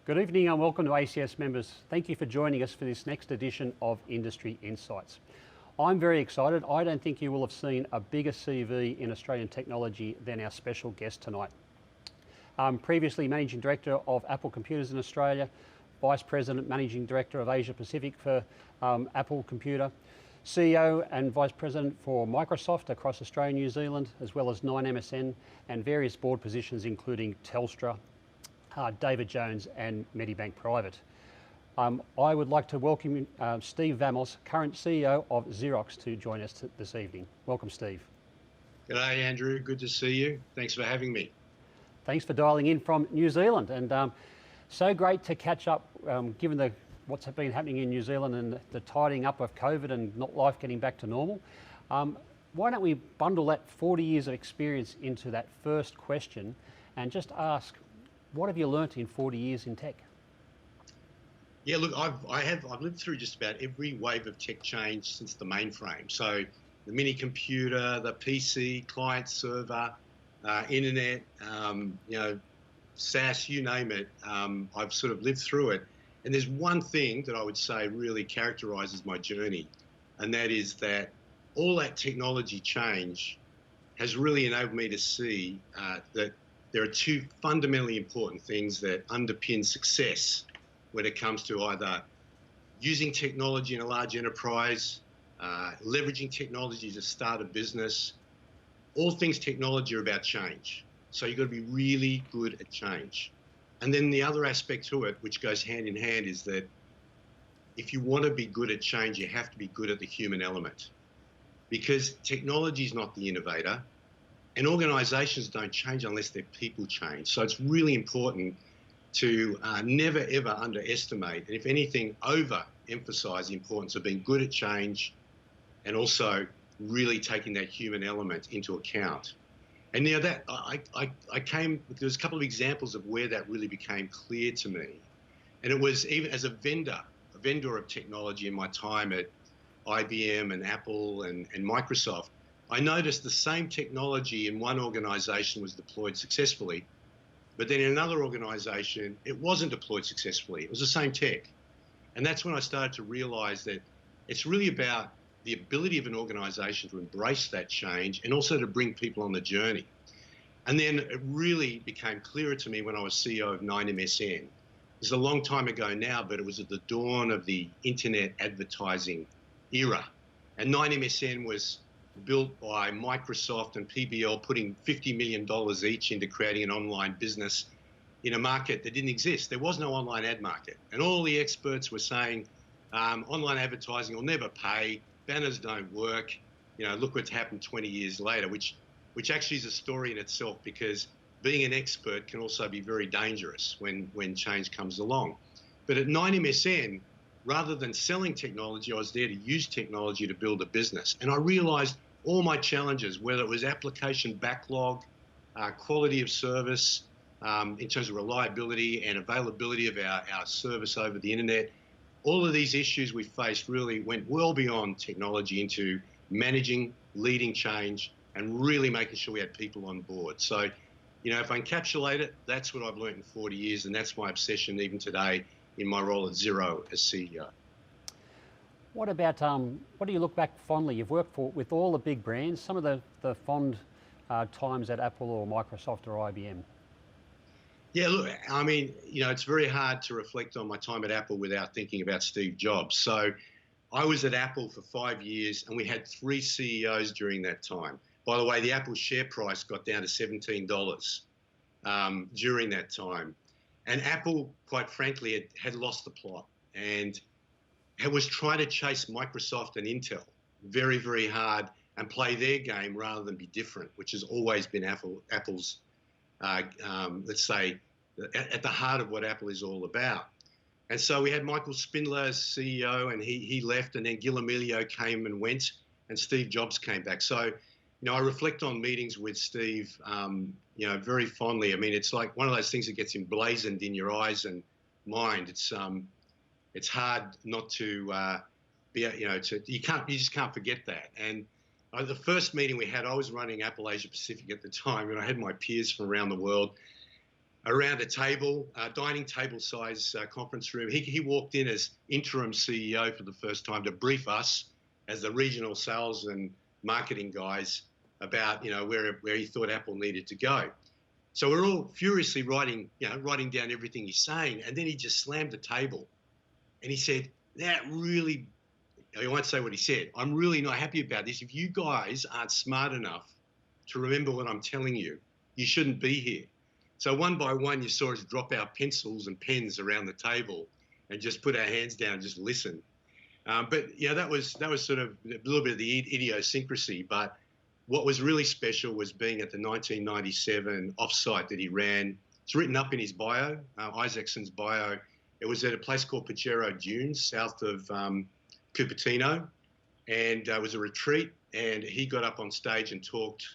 Good evening and welcome to ACS members. Thank you for joining us for this next edition of Industry Insights. I'm very excited. I don't think you will have seen a bigger CV in Australian technology than our special guest tonight. Previously Managing Director of Apple Computers in Australia, Vice President, Managing Director of Asia Pacific for Apple Computer, CEO and Vice President for Microsoft across Australia and New Zealand, as well as 9MSN and various board positions including Telstra, David Jones and Medibank Private. I would like to welcome Steve Vamos, current CEO of Xerox, to join us this evening. Welcome, Steve. G'day, Andrew. Good to see you. Thanks for having me. Thanks for dialing in from New Zealand, and so great to catch up given what's been happening in New Zealand and the tidying up of COVID and not life getting back to normal. Why don't we bundle that 40 years of experience into that first question and just ask, what have you learnt in 40 years in tech? Yeah, look, I've lived through just about every wave of tech change since the mainframe. So the mini computer, the PC, client server, internet, SaaS, you name it. I've sort of lived through it. And there's one thing that I would say really characterises my journey, and that is that all that technology change has really enabled me to see that there are two fundamentally important things that underpin success when it comes to either using technology in a large enterprise, leveraging technology to start a business. All things technology are about change. So you've got to be really good at change. And then the other aspect to it, which goes hand in hand, is that if you want to be good at change, you have to be good at the human element. Because technology is not the innovator, and organisations don't change unless their people change. So it's really important to never, ever underestimate, and if anything, overemphasise the importance of being good at change and also really taking that human element into account. And now that there's a couple of examples of where that really became clear to me. And it was even as a vendor of technology in my time at IBM and Apple and Microsoft, I noticed the same technology in one organisation was deployed successfully, but then in another organisation, it wasn't deployed successfully. It was the same tech. And that's when I started to realise that it's really about the ability of an organisation to embrace that change and also to bring people on the journey. And then it really became clearer to me when I was CEO of 9MSN. It's a long time ago now, but it was at the dawn of the internet advertising era. And 9MSN was built by Microsoft and PBL, putting $50 million each into creating an online business in a market that didn't exist. There was no online ad market. And all the experts were saying, online advertising will never pay, banners don't work, look what's happened 20 years later, which actually is a story in itself, because being an expert can also be very dangerous when change comes along. But at 9MSN, rather than selling technology, I was there to use technology to build a business. And I realised all my challenges, whether it was application backlog, quality of service, in terms of reliability and availability of our service over the internet, all of these issues we faced really went well beyond technology into managing, leading change, and really making sure we had people on board. So, if I encapsulate it, that's what I've learned in 40 years, and that's my obsession even today in my role at Xero as CEO. What about, what do you look back fondly? You've worked with all the big brands, some of the fond times at Apple or Microsoft or IBM. Yeah, look, I mean, it's very hard to reflect on my time at Apple without thinking about Steve Jobs. So I was at Apple for 5 years and we had 3 CEOs during that time. By the way, the Apple share price got down to $17 during that time. And Apple, quite frankly, had lost the plot and was trying to chase Microsoft and Intel very, very hard and play their game rather than be different, which has always been Apple's, let's say, at the heart of what Apple is all about. And so we had Michael Spindler as CEO, and he left, and then Gil Amelio came and went, and Steve Jobs came back. So, I reflect on meetings with Steve, very fondly. I mean, it's like one of those things that gets emblazoned in your eyes and mind. It's hard not to you just can't forget that. And the first meeting we had, I was running Apple Asia Pacific at the time, and I had my peers from around the world. around a table, dining table size conference room. He walked in as interim CEO for the first time to brief us as the regional sales and marketing guys about, you know, where he thought Apple needed to go. So we're all furiously writing down everything he's saying, and then he just slammed the table and he said, that really, I won't say what he said, I'm really not happy about this. If you guys aren't smart enough to remember what I'm telling you, you shouldn't be here. So one by one, you saw us drop our pencils and pens around the table and just put our hands down and just listen. But yeah, that was sort of a little bit of the idiosyncrasy. But what was really special was being at the 1997 offsite that he ran. It's written up in his bio, Isaacson's bio. It was at a place called Pajero Dunes, south of Cupertino, and it was a retreat. And he got up on stage and talked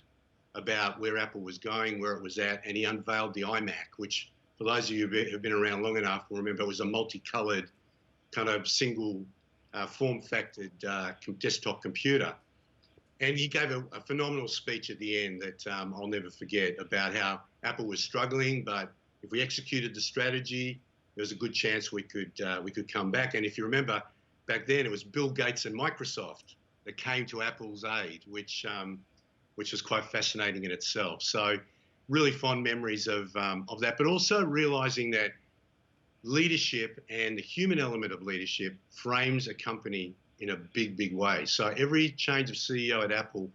about where Apple was going, where it was at, and he unveiled the iMac, which for those of you who've been around long enough will remember it was a multicolored kind of single form-factored desktop computer. And he gave a phenomenal speech at the end that I'll never forget about how Apple was struggling, but if we executed the strategy, there was a good chance we could come back. And if you remember, back then it was Bill Gates and Microsoft that came to Apple's aid, which was quite fascinating in itself. So really fond memories of that, but also realizing that leadership and the human element of leadership frames a company in a big, big way. So every change of CEO at Apple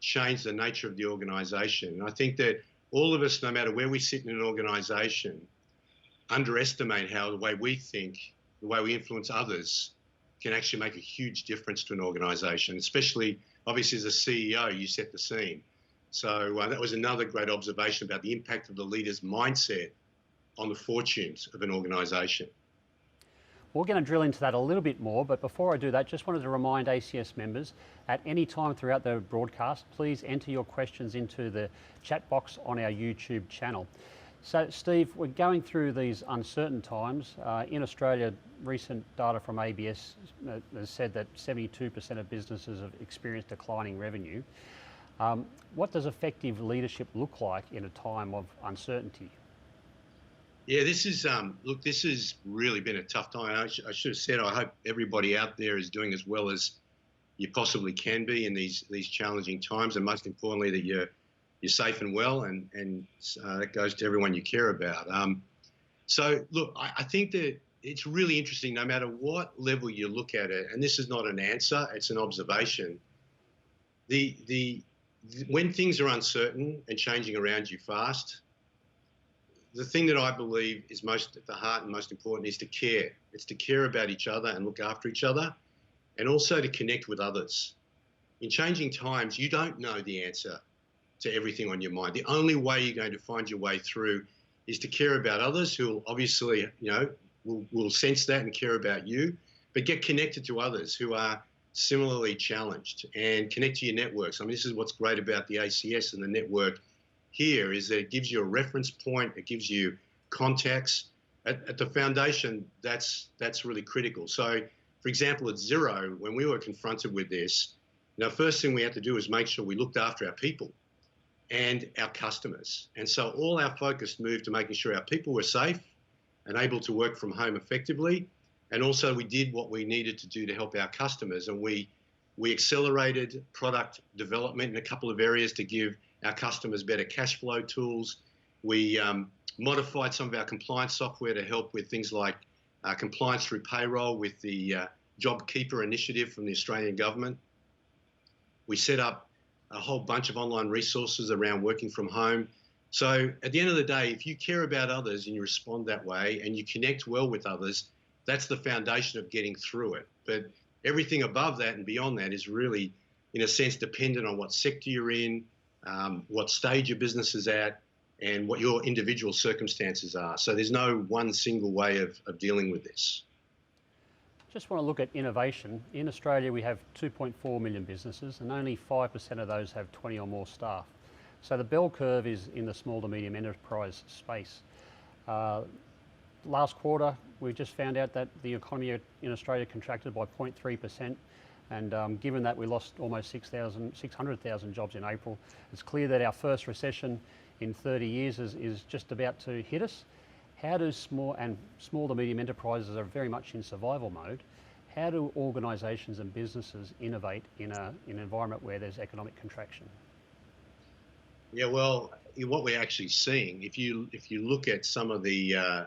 changed the nature of the organization. And I think that all of us, no matter where we sit in an organization, underestimate how the way we think, the way we influence others can actually make a huge difference to an organization, especially obviously as a CEO, you set the scene. So that was another great observation about the impact of the leader's mindset on the fortunes of an organization. We're going to drill into that a little bit more, but before I do that, just wanted to remind ACS members, at any time throughout the broadcast, please enter your questions into the chat box on our YouTube channel. So Steve, we're going through these uncertain times. In Australia, recent data from ABS has said that 72% of businesses have experienced declining revenue. What does effective leadership look like in a time of uncertainty? Yeah, this is, look, this has really been a tough time. I should have said, I hope everybody out there is doing as well as you possibly can be in these challenging times, and most importantly, that you're safe and well, and that goes to everyone you care about. So, look, I think that it's really interesting, no matter what level you look at it, and this is not an answer, it's an observation. When things are uncertain and changing around you fast, the thing that I believe is most at the heart and most important is to care. It's to care about each other and look after each other, and also to connect with others. In changing times, you don't know the answer to everything on your mind. The only way you're going to find your way through is to care about others who obviously, will sense that and care about you, but get connected to others who are similarly challenged and connect to your networks. I mean, this is what's great about the ACS and the network here, is that it gives you a reference point, it gives you contacts. At the foundation, that's really critical. So, for example, at Xero, when we were confronted with this, first thing we had to do was make sure we looked after our people and our customers. And so all our focus moved to making sure our people were safe and able to work from home effectively. And also we did what we needed to do to help our customers. And we accelerated product development in a couple of areas to give our customers better cash flow tools. We modified some of our compliance software to help with things like compliance through payroll with the JobKeeper initiative from the Australian government. We set up a whole bunch of online resources around working from home. So at the end of the day, if you care about others and you respond that way and you connect well with others, that's the foundation of getting through it. But everything above that and beyond that is really, in a sense, dependent on what sector you're in, what stage your business is at, and what your individual circumstances are. So there's no one single way of dealing with this. Just want to look at innovation. In Australia, we have 2.4 million businesses, and only 5% of those have 20 or more staff. So the bell curve is in the small to medium enterprise space. Last quarter, we just found out that the economy in Australia contracted by 0.3%. And given that we lost almost 600,000 jobs in April, it's clear that our first recession in 30 years is just about to hit us. How do small to medium enterprises are very much in survival mode? How do organisations and businesses innovate in an environment where there's economic contraction? Yeah, well, what we're actually seeing, if you look at some of the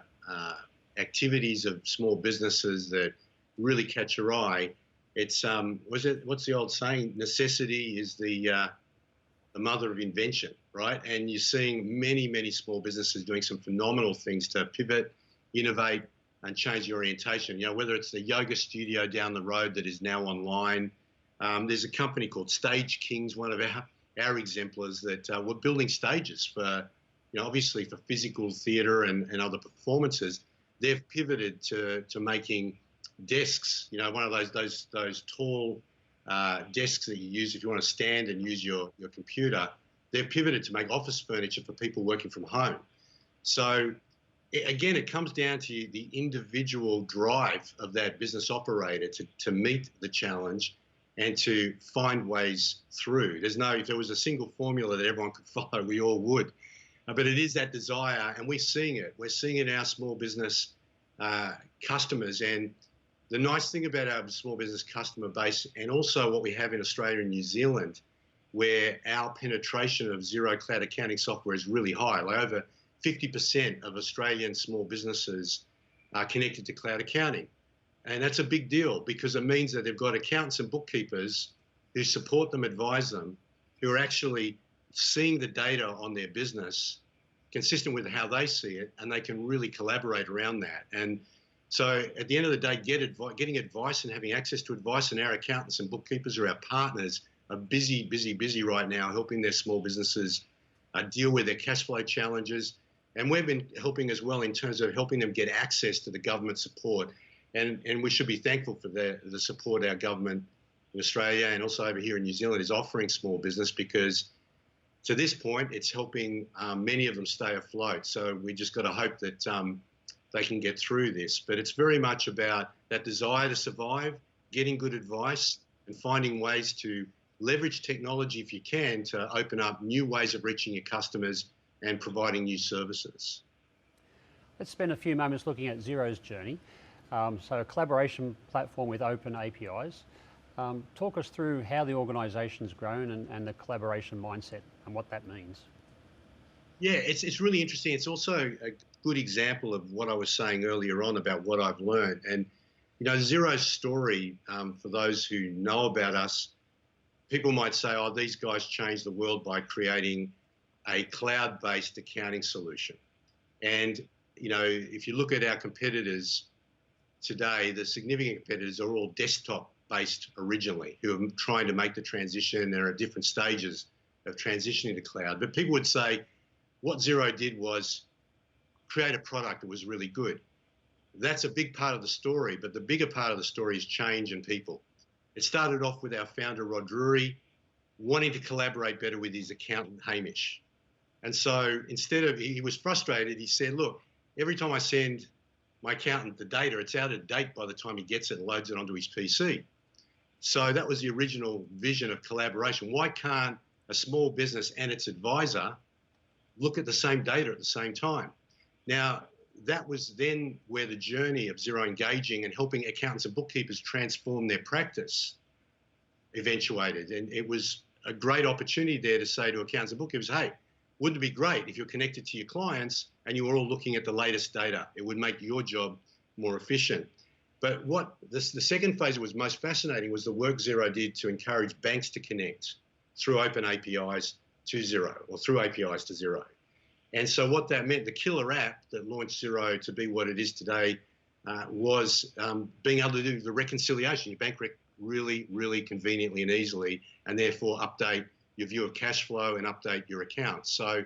activities of small businesses that really catch your eye, it's what's the old saying? Necessity is the mother of invention, right? And you're seeing many small businesses doing some phenomenal things to pivot, innovate, and change the orientation. You know, whether it's the yoga studio down the road that is now online. There's a company called Stage Kings, one of our exemplars, that were building stages for, you know, obviously for physical theatre and other performances. They've pivoted to making desks, you know, one of those tall desks that you use if you want to stand and use your computer. They've pivoted to make office furniture for people working from home. So again, it comes down to the individual drive of that business operator to meet the challenge and to find ways through. If there was a single formula that everyone could follow, we all would. But it is that desire, and we're seeing it. We're seeing it in our small business customers. And the nice thing about our small business customer base, and also what we have in Australia and New Zealand, where our penetration of Xero cloud accounting software is really high. Like over 50% of Australian small businesses are connected to cloud accounting. And that's a big deal because it means that they've got accountants and bookkeepers who support them, advise them, who are actually seeing the data on their business consistent with how they see it, and they can really collaborate around that. And so at the end of the day, getting advice and having access to advice, and our accountants and bookkeepers are our partners, are busy right now helping their small businesses deal with their cash flow challenges. And we've been helping as well in terms of helping them get access to the government support. And we should be thankful for the support our government in Australia and also over here in New Zealand is offering small business, because to this point, it's helping many of them stay afloat. So we just got to hope that they can get through this. But it's very much about that desire to survive, getting good advice, and finding ways to leverage technology if you can to open up new ways of reaching your customers and providing new services. Let's spend a few moments looking at Xero's journey. So a collaboration platform with open APIs. Talk us through how the organisation's grown and the collaboration mindset and what that means. Yeah, it's really interesting. It's also a good example of what I was saying earlier on about what I've learned. And, you know, Xero's story, for those who know about us, people might say, oh, these guys changed the world by creating a cloud-based accounting solution. And, you know, if you look at our competitors today, the significant competitors are all desktop-based originally, who are trying to make the transition. They're at different stages of transitioning to cloud. But people would say what Xero did was create a product that was really good. That's a big part of the story, but the bigger part of the story is change and people. It started off with our founder, Rod Drury, wanting to collaborate better with his accountant, Hamish. And so instead of, he was frustrated, he said, look, every time I send my accountant the data, it's out of date by the time he gets it and loads it onto his PC. So that was the original vision of collaboration. Why can't a small business and its advisor look at the same data at the same time? Now, that was then where the journey of Xero engaging and helping accountants and bookkeepers transform their practice eventuated. And it was a great opportunity there to say to accountants and bookkeepers, hey, wouldn't it be great if you're connected to your clients and you were all looking at the latest data? It would make your job more efficient. But what the second phase that was most fascinating was the work Xero did to encourage banks to connect through open APIs to Xero, or through APIs to Xero. And so what that meant, the killer app that launched Xero to be what it is today, was being able to do the reconciliation, your bank rec really conveniently and easily, and therefore update your view of cash flow and update your accounts. So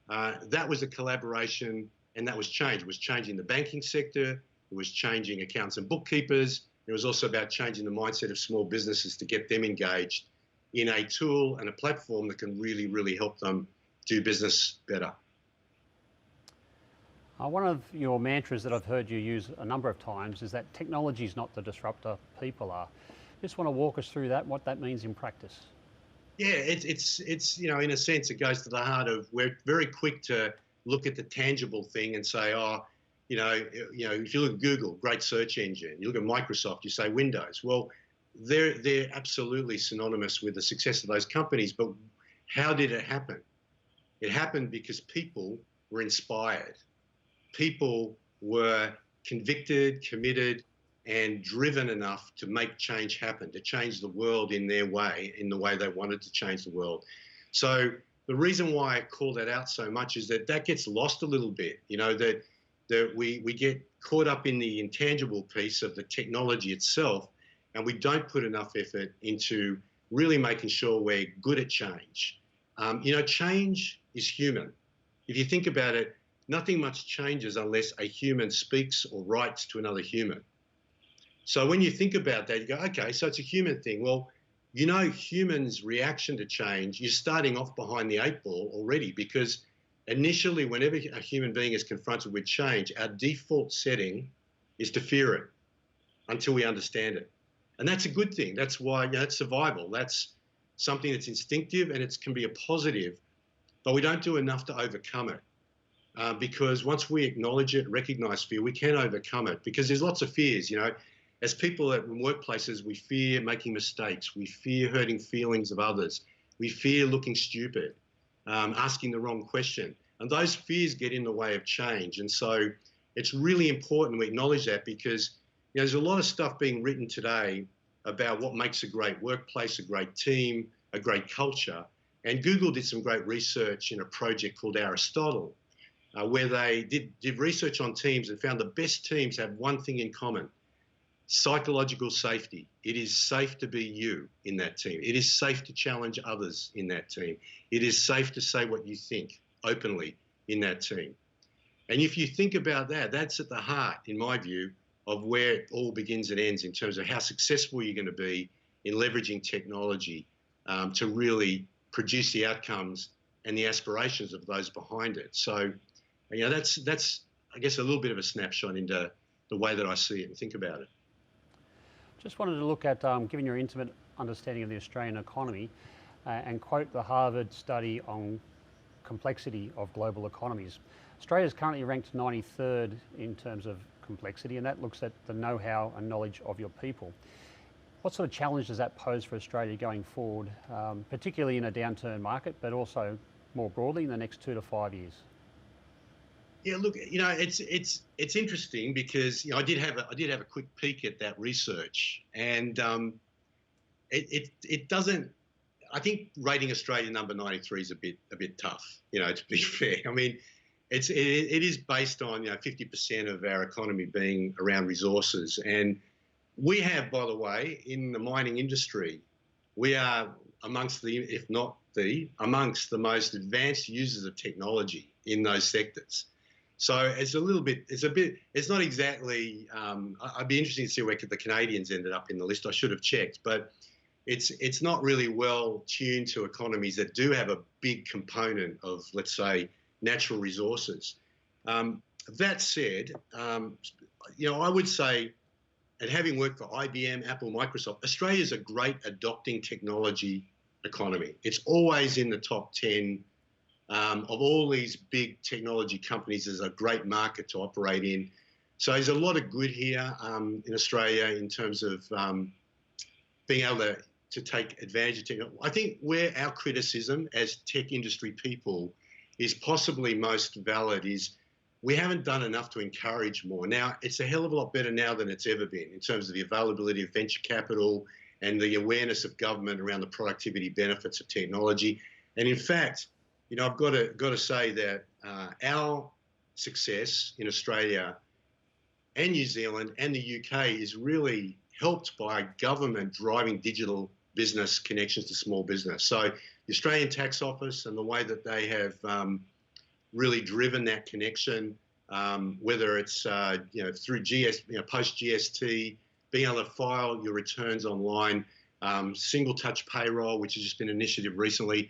that was a collaboration, and that was change. It was changing the banking sector, it was changing accountants and bookkeepers. It was also about changing the mindset of small businesses to get them engaged in a tool and a platform that can really help them do business better. One of your mantras that I've heard you use a number of times is that technology is not the disruptor, people are. Just want to walk us through that, what that means in practice. Yeah, it's in a sense, it goes to the heart of we're very quick to look at the tangible thing and say, oh, if you look at Google, great search engine. You look at Microsoft, you say Windows. Well, they're absolutely synonymous with the success of those companies. But how did it happen? It happened because people were inspired. People were convicted, committed, and driven enough to make change happen, to change the world in their way, in the way they wanted to change the world. So the reason why I call that out so much is that gets lost a little bit, that we get caught up in the intangible piece of the technology itself, and we don't put enough effort into really making sure we're good at change. Change is human. If you think about it, nothing much changes unless a human speaks or writes to another human. So when you think about that, you go, okay, so it's a human thing. Well, humans' reaction to change, you're starting off behind the 8 ball already, because initially, whenever a human being is confronted with change, our default setting is to fear it until we understand it. And that's a good thing. That's why that's survival. That's something that's instinctive, and it can be a positive, but we don't do enough to overcome it. Because once we acknowledge it, recognize fear, we can overcome it, because there's lots of fears. As people in workplaces, we fear making mistakes. We fear hurting feelings of others. We fear looking stupid, asking the wrong question. And those fears get in the way of change. And so it's really important we acknowledge that, because there's a lot of stuff being written today about what makes a great workplace, a great team, a great culture. And Google did some great research in a project called Aristotle, where they did research on teams and found the best teams have one thing in common: psychological safety. It is safe to be you in that team. It is safe to challenge others in that team. It is safe to say what you think openly in that team. And if you think about that, that's at the heart, in my view, of where it all begins and ends in terms of how successful you're going to be in leveraging technology to really produce the outcomes and the aspirations of those behind it. So, that's I guess a little bit of a snapshot into the way that I see it and think about it. Just wanted to look at, given your intimate understanding of the Australian economy, and quote the Harvard study on complexity of global economies. Australia is currently ranked 93rd in terms of complexity, and that looks at the know-how and knowledge of your people. What sort of challenge does that pose for Australia going forward, particularly in a downturn market, but also more broadly in the next 2 to 5 years? Yeah, look, it's interesting because I did have a quick peek at that research, and it doesn't. I think rating Australia number 93 is a bit tough, to be fair. I mean, it is based on 50% of our economy being around resources, and we have, by the way, in the mining industry, we are amongst amongst the most advanced users of technology in those sectors. So it's not exactly, I'd be interested to see where the Canadians ended up in the list. I should have checked, but it's not really well tuned to economies that do have a big component of, let's say, natural resources. That said, I would say, and having worked for IBM, Apple, Microsoft, Australia is a great adopting technology economy. It's always in the top 10 of all these big technology companies. Is a great market to operate in. So there's a lot of good here in Australia in terms of being able to take advantage of technology. I think where our criticism as tech industry people is possibly most valid is we haven't done enough to encourage more. Now, it's a hell of a lot better now than it's ever been in terms of the availability of venture capital and the awareness of government around the productivity benefits of technology. And in fact, I've got to say that our success in Australia and New Zealand and the UK is really helped by government driving digital business connections to small business. So the Australian Tax Office and the way that they have really driven that connection, whether it's through post GST, being able to file your returns online, single touch payroll, which has just been an initiative recently.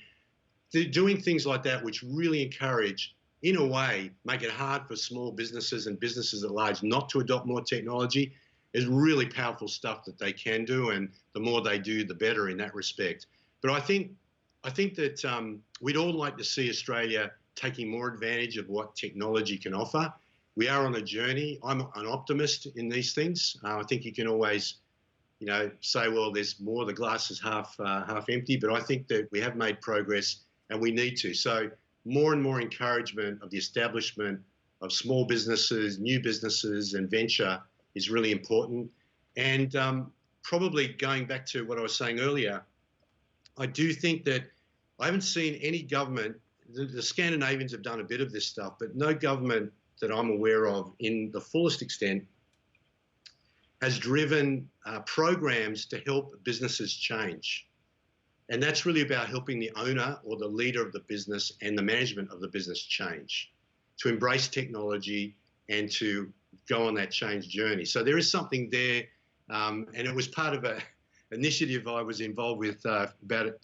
They're doing things like that which really encourage, in a way, make it hard for small businesses and businesses at large not to adopt more technology. there's really powerful stuff that they can do, and the more they do, the better in that respect. But I think that we'd all like to see Australia taking more advantage of what technology can offer. We are on a journey. I'm an optimist in these things. I think you can always, say, well, there's more. The glass is half empty. But I think that we have made progress, and we need to. So more and more encouragement of the establishment of small businesses, new businesses, and venture is really important. And probably going back to what I was saying earlier, I do think that I haven't seen any government. The Scandinavians have done a bit of this stuff, but no government that I'm aware of in the fullest extent has driven programs to help businesses change. And that's really about helping the owner or the leader of the business and the management of the business change, to embrace technology and to go on that change journey. So there is something there, and it was part of an initiative I was involved with about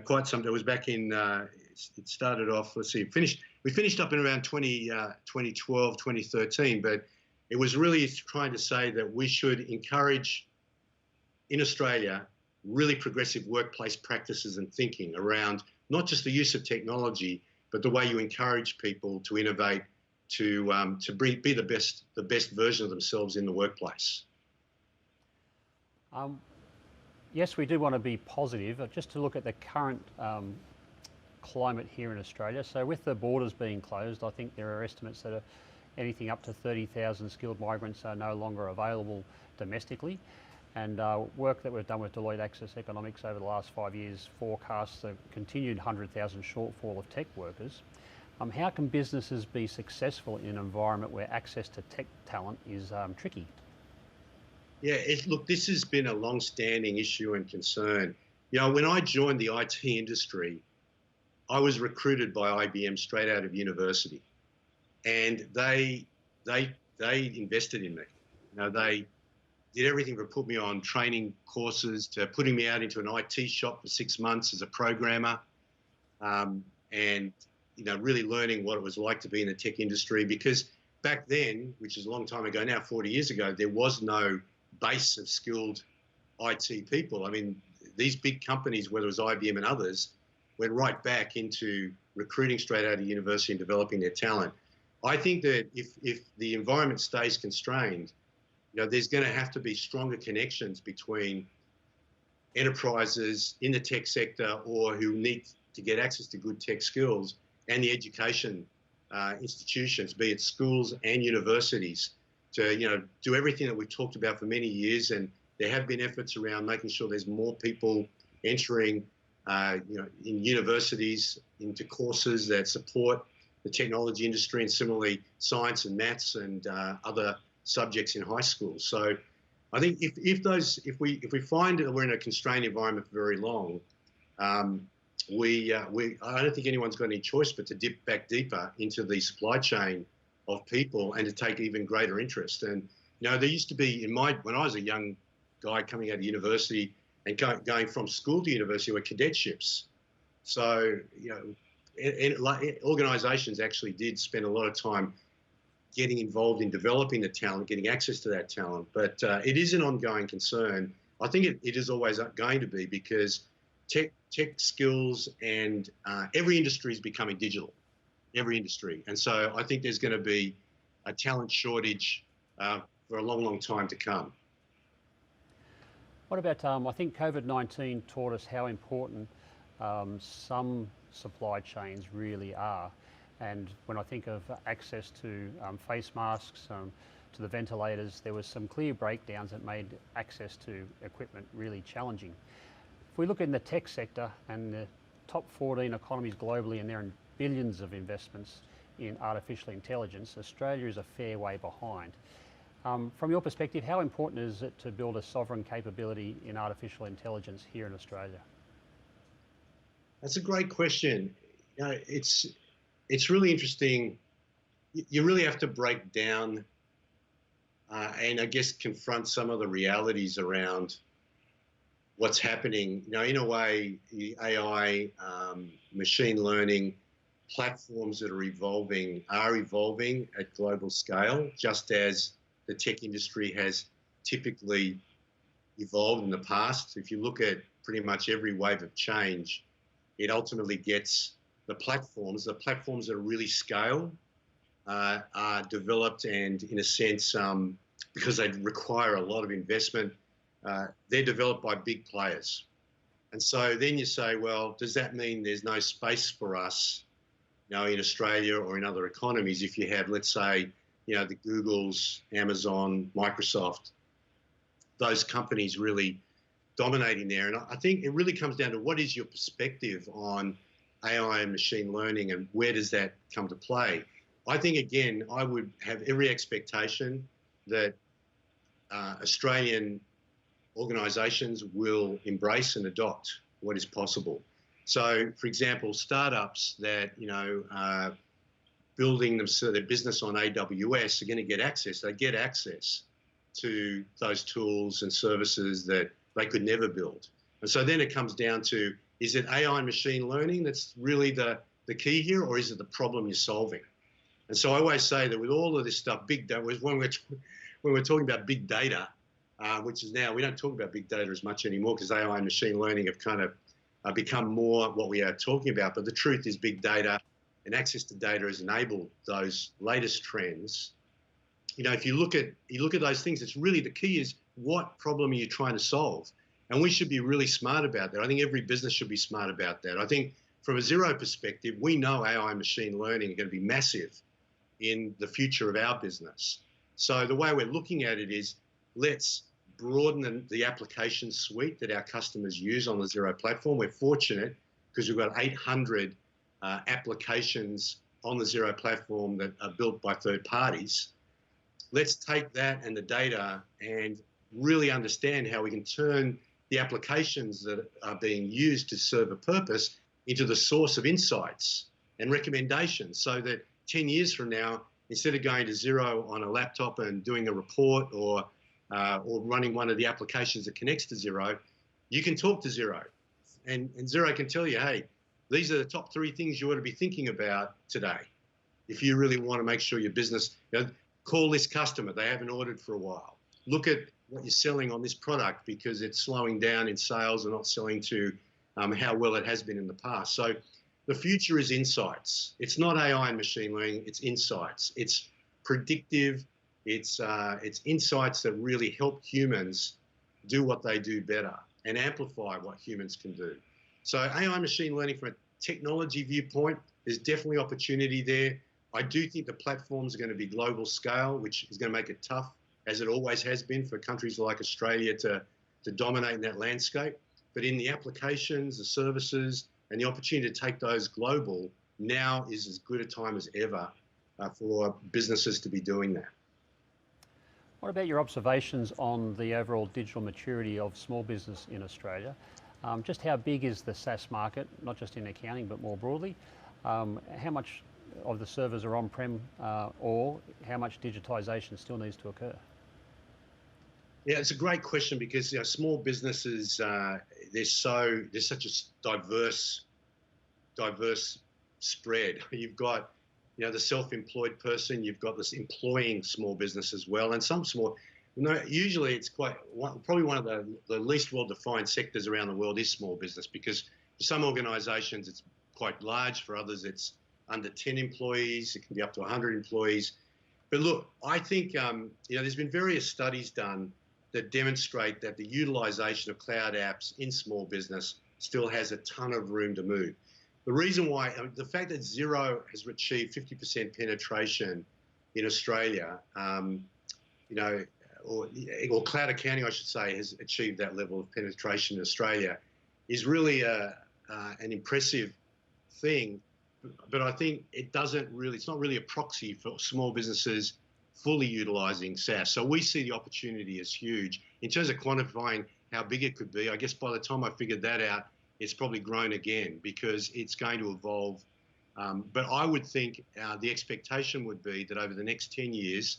quite some. It was back in. It started off. Let's see. We finished up in around 2012, 2013, but it was really trying to say that we should encourage in Australia really progressive workplace practices and thinking around not just the use of technology, but the way you encourage people to innovate, to be the best version of themselves in the workplace. Yes, we do want to be positive. Just to look at the current climate here in Australia. So with the borders being closed, I think there are estimates that anything up to 30,000 skilled migrants are no longer available domestically. And work that we've done with Deloitte Access Economics over the last 5 years forecasts a continued 100,000 shortfall of tech workers. How can businesses be successful in an environment where access to tech talent is tricky? Yeah, look, this has been a long-standing issue and concern. When I joined the IT industry, I was recruited by IBM straight out of university, and they invested in me. They did everything from put me on training courses to putting me out into an IT shop for 6 months as a programmer, and really learning what it was like to be in the tech industry. Because back then, which is a long time ago now, 40 years ago, there was no base of skilled IT people. I mean, these big companies, whether it was IBM and others, went right back into recruiting straight out of university and developing their talent. I think that if the environment stays constrained, there's going to have to be stronger connections between enterprises in the tech sector or who need to get access to good tech skills and the education institutions, be it schools and universities, to do everything that we've talked about for many years. And there have been efforts around making sure there's more people entering, in universities into courses that support the technology industry, and similarly science and maths and other subjects in high school. So I think if we find that we're in a constrained environment for very long, I don't think anyone's got any choice but to dip back deeper into the supply chain of people and to take even greater interest. And there used to be when I was a young guy coming out of university and going from school to university were cadetships. So organisations actually did spend a lot of time getting involved in developing the talent, getting access to that talent. But it is an ongoing concern. I think it is always going to be, because tech skills and every industry is becoming digital, every industry. And so I think there's going to be a talent shortage for a long, long time to come. What about, I think COVID-19 taught us how important some supply chains really are. And when I think of access to face masks, to the ventilators, there was some clear breakdowns that made access to equipment really challenging. If we look in the tech sector, and the top 14 economies globally, and there are billions of investments in artificial intelligence, Australia is a fair way behind. From your perspective, how important is it to build a sovereign capability in artificial intelligence here in Australia? That's a great question. It's really interesting. You really have to break down and I guess confront some of the realities around what's happening. In a way, the AI, machine learning platforms that are evolving at global scale, just as the tech industry has typically evolved in the past. If you look at pretty much every wave of change, it ultimately gets the platforms that are really scale, are developed, and in a sense, because they require a lot of investment, they're developed by big players. And so then you say, well, does that mean there's no space for us, in Australia or in other economies if you have, let's say, the Googles, Amazon, Microsoft, those companies really dominating there? And I think it really comes down to what is your perspective on AI and machine learning, and where does that come to play? I think, again, I would have every expectation that Australian organisations will embrace and adopt what is possible. So, for example, startups that are building their business on AWS are going to get access. They get access to those tools and services that they could never build. And so then it comes down to, is it AI and machine learning that's really the key here, or is it the problem you're solving? And so I always say that with all of this stuff, big data, when we're talking about big data, which is now, we don't talk about big data as much anymore because AI and machine learning have kind of become more what we are talking about. But the truth is, big data and access to data has enabled those latest trends. If you look at those things, it's really, the key is, what problem are you trying to solve? And we should be really smart about that. I think every business should be smart about that. I think from a Xero perspective, we know AI and machine learning are going to be massive in the future of our business. So the way we're looking at it is, let's broaden the application suite that our customers use on the Xero platform. We're fortunate because we've got 800 applications on the Xero platform that are built by third parties. Let's take that and the data and really understand how we can turn the applications that are being used to serve a purpose into the source of insights and recommendations, so that 10 years from now, instead of going to Xero on a laptop and doing a report or running one of the applications that connects to Xero, you can talk to Xero. And Xero can tell you, hey, these are the top 3 things you ought to be thinking about today. If you really want to make sure your business, call this customer, they haven't ordered for a while. Look at what you're selling on this product because it's slowing down in sales and not selling to how well it has been in the past. So the future is insights. It's not AI and machine learning, it's insights. It's predictive, it's insights that really help humans do what they do better and amplify what humans can do. So AI and machine learning, from a technology viewpoint, there's definitely opportunity there. I do think the platforms are going to be global scale, which is going to make it tough, as it always has been, for countries like Australia to dominate in that landscape. But in the applications, the services, and the opportunity to take those global, now is as good a time as ever for businesses to be doing that. What about your observations on the overall digital maturity of small business in Australia? Just how big is the SaaS market, not just in accounting, but more broadly? How much of the servers are on-prem, or how much digitisation still needs to occur? Yeah, it's a great question, because small businesses, there's such a diverse spread. You've got the self-employed person, you've got this employing small business as well, and some small. Usually it's probably one of the least well-defined sectors around the world is small business, because for some organisations it's quite large, for others it's under 10 employees, it can be up to 100 employees. But look, I think there's been various studies done that demonstrate that the utilisation of cloud apps in small business still has a ton of room to move. The reason why, the fact that Xero has achieved 50% penetration in Australia, or cloud accounting, I should say, has achieved that level of penetration in Australia, is really an impressive thing. But I think it's not really a proxy for small businesses fully utilising SaaS. So we see the opportunity as huge. In terms of quantifying how big it could be, I guess by the time I figured that out, it's probably grown again, because it's going to evolve. But I would think the expectation would be that over the next 10 years,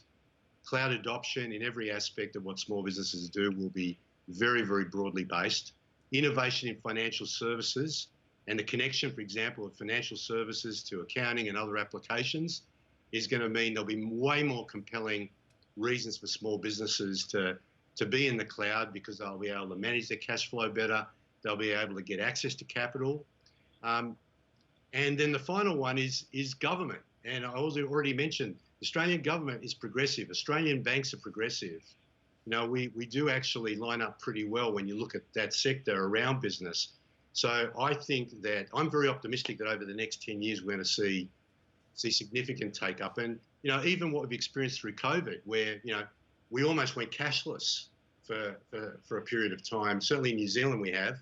cloud adoption in every aspect of what small businesses do will be very, very broadly based. Innovation in financial services and the connection, for example, of financial services to accounting and other applications is going to mean there'll be way more compelling reasons for small businesses to to be in the cloud because they'll be able to manage their cash flow better. They'll be able to get access to capital. And then the final one is government. And I also already mentioned, Australian government is progressive. Australian banks are progressive. You know, we do actually line up pretty well when you look at that sector around business. So I think that I'm very optimistic that over the next 10 years, we're going to see significant take up. And, you know, even what we've experienced through COVID, where, you know, we almost went cashless for a period of time. Certainly in New Zealand we have.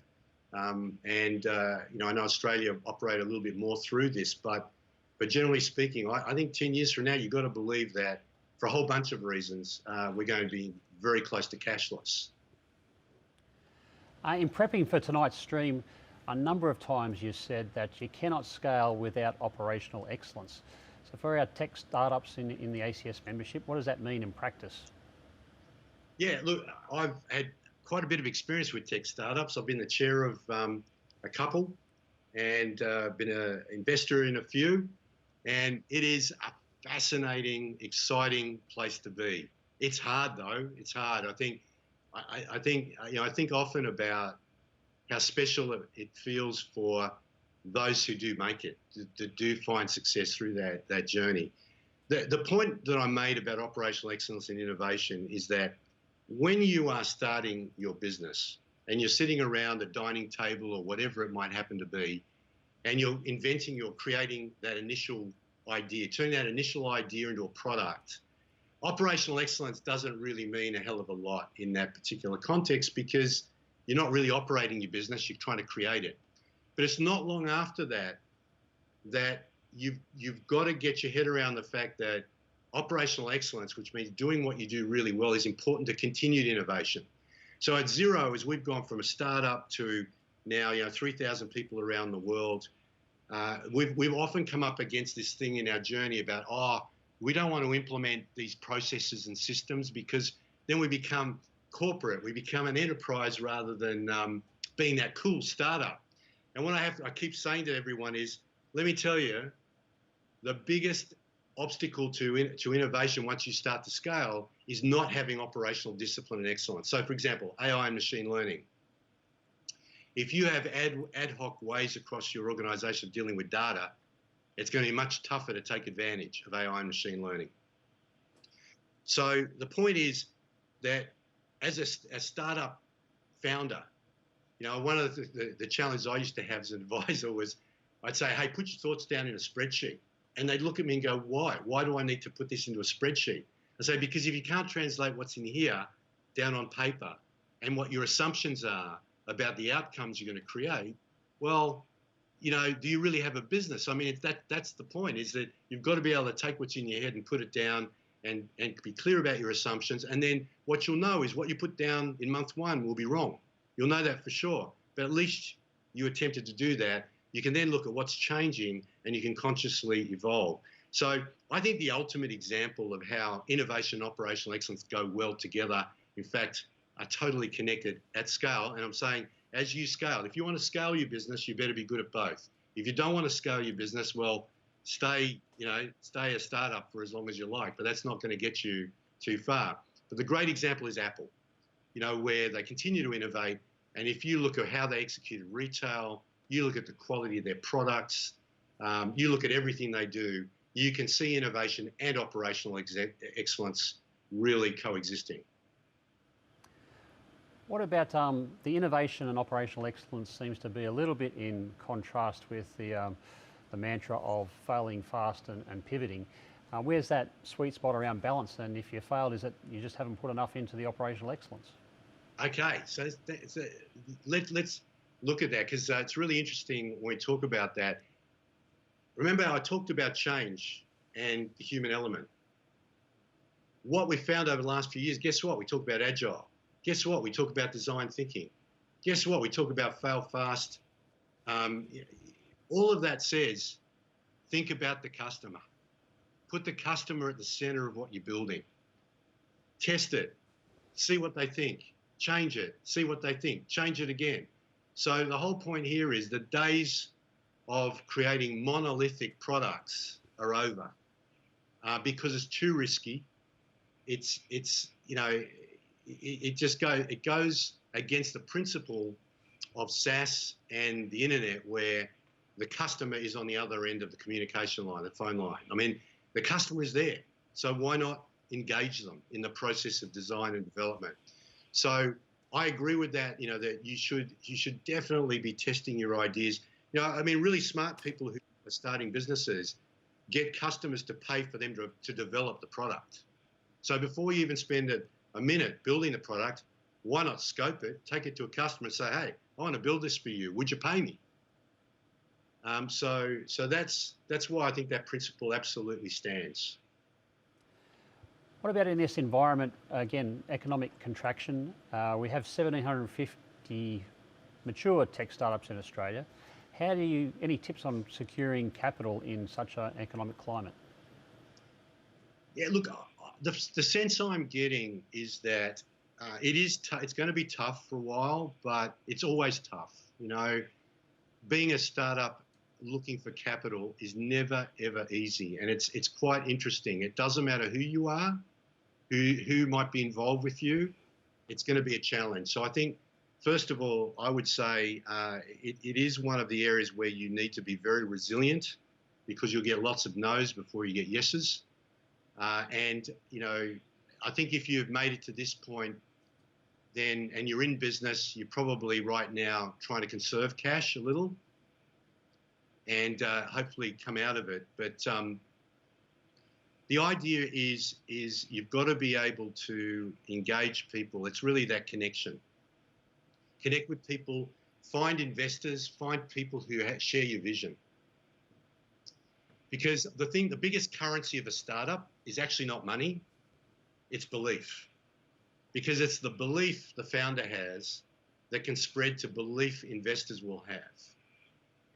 You know, I know Australia operate a little bit more through this, but generally speaking, I think 10 years from now, you've got to believe that for a whole bunch of reasons, we're going to be very close to cashless. In prepping for tonight's stream, a number of times you said that you cannot scale without operational excellence. So for our tech startups in the ACS membership, what does that mean in practice? Yeah, look, I've had quite a bit of experience with tech startups. I've been the chair of a couple and been an investor in a few. And it is a fascinating, exciting place to be. It's hard though. It's hard. I think often about how special it feels for those who do make it, to do find success through that journey. The point that I made about operational excellence and innovation is that when you are starting your business and you're sitting around a dining table or whatever it might happen to be, and you're creating that initial idea, turning that initial idea into a product, operational excellence doesn't really mean a hell of a lot in that particular context because you're not really operating your business, you're trying to create it. But it's not long after that you've got to get your head around the fact that operational excellence, which means doing what you do really well, is important to continued innovation. So at Xero, as we've gone from a startup to now 3,000 people around the world, we've often come up against this thing in our journey about, we don't want to implement these processes and systems because then we become corporate, we become an enterprise rather than being that cool startup. And what I keep saying to everyone is, let me tell you, the biggest obstacle to innovation once you start to scale is not having operational discipline and excellence. So for example, AI and machine learning. If you have ad hoc ways across your organization of dealing with data, it's going to be much tougher to take advantage of AI and machine learning. So the point is that as a startup founder, one of the challenges I used to have as an advisor was I'd say, hey, put your thoughts down in a spreadsheet. And they'd look at me and go, why? Why do I need to put this into a spreadsheet? I say, because if you can't translate what's in here down on paper and what your assumptions are about the outcomes you're going to create, well, do you really have a business? I mean, that's the point, is that you've got to be able to take what's in your head and put it down and be clear about your assumptions. And then what you'll know is what you put down in month one will be wrong. You'll know that for sure. But at least you attempted to do that. You can then look at what's changing and you can consciously evolve. So I think the ultimate example of how innovation and operational excellence go well together, in fact, are totally connected at scale. And I'm saying, as you scale, if you want to scale your business, you better be good at both. If you don't want to scale your business, well, stay a startup for as long as you like, but that's not going to get you too far. But the great example is Apple, where they continue to innovate. And if you look at how they executed retail, you look at the quality of their products, you look at everything they do, you can see innovation and operational excellence really coexisting. What about the innovation and operational excellence seems to be a little bit in contrast with the mantra of failing fast and pivoting. Where's that sweet spot around balance? And if you failed, is it you just haven't put enough into the operational excellence? Okay, so let's look at that, because it's really interesting when we talk about that. Remember, I talked about change and the human element. What we found over the last few years, guess what? We talk about agile. Guess what? We talk about design thinking. Guess what? We talk about fail fast. All of that says, think about the customer. Put the customer at the center of what you're building. Test it. See what they think. Change it. See what they think. Change it again. So the whole point here is the days of creating monolithic products are over because it's too risky. It's it goes against the principle of SaaS and the internet, where the customer is on the other end of the communication line, the phone line. I mean, the customer is there, so why not engage them in the process of design and development? So I agree with that. That you should definitely be testing your ideas. I mean, really smart people who are starting businesses get customers to pay for them to develop the product. So before you even spend a minute building the product, why not scope it, take it to a customer and say, hey, I want to build this for you. Would you pay me? So that's why I think that principle absolutely stands. What about in this environment, again, economic contraction? We have 1,750 mature tech startups in Australia. Any tips on securing capital in such an economic climate? Yeah, look, the sense I'm getting is that it's going to be tough for a while, but it's always tough. Being a startup looking for capital is never, ever easy. And it's quite interesting. It doesn't matter who you are, who might be involved with you, it's going to be a challenge. So I think, first of all, I would say it is one of the areas where you need to be very resilient, because you'll get lots of no's before you get yeses. And I think if you've made it to this point, and you're in business, you're probably right now trying to conserve cash a little and hopefully come out of it. But the idea is you've got to be able to engage people. It's really that connection. Connect with people, find investors, find people who share your vision. Because the biggest currency of a startup is actually not money, it's belief. Because it's the belief the founder has that can spread to belief investors will have.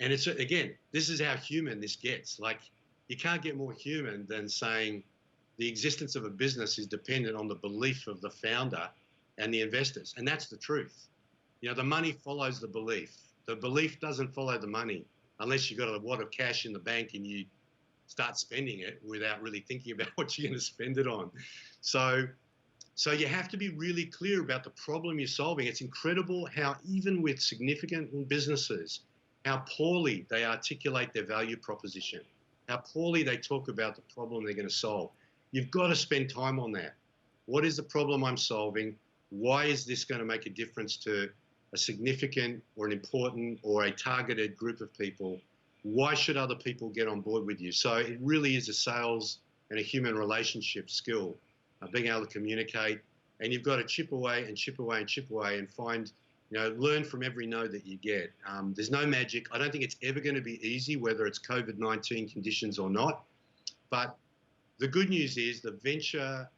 And it's, again, this is how human this gets. Like, you can't get more human than saying the existence of a business is dependent on the belief of the founder and the investors. And that's the truth. The money follows the belief. The belief doesn't follow the money unless you've got a wad of cash in the bank and you start spending it without really thinking about what you're going to spend it on. So you have to be really clear about the problem you're solving. It's incredible how even with significant businesses, how poorly they articulate their value proposition, how poorly they talk about the problem they're going to solve. You've got to spend time on that. What is the problem I'm solving? Why is this going to make a difference to a significant or an important or a targeted group of people? Why should other people get on board with you? So it really is a sales and a human relationship skill, being able to communicate. And you've got to chip away and chip away and chip away and find, learn from every no that you get. There's no magic. I don't think it's ever going to be easy, whether it's COVID-19 conditions or not. But the good news is the venture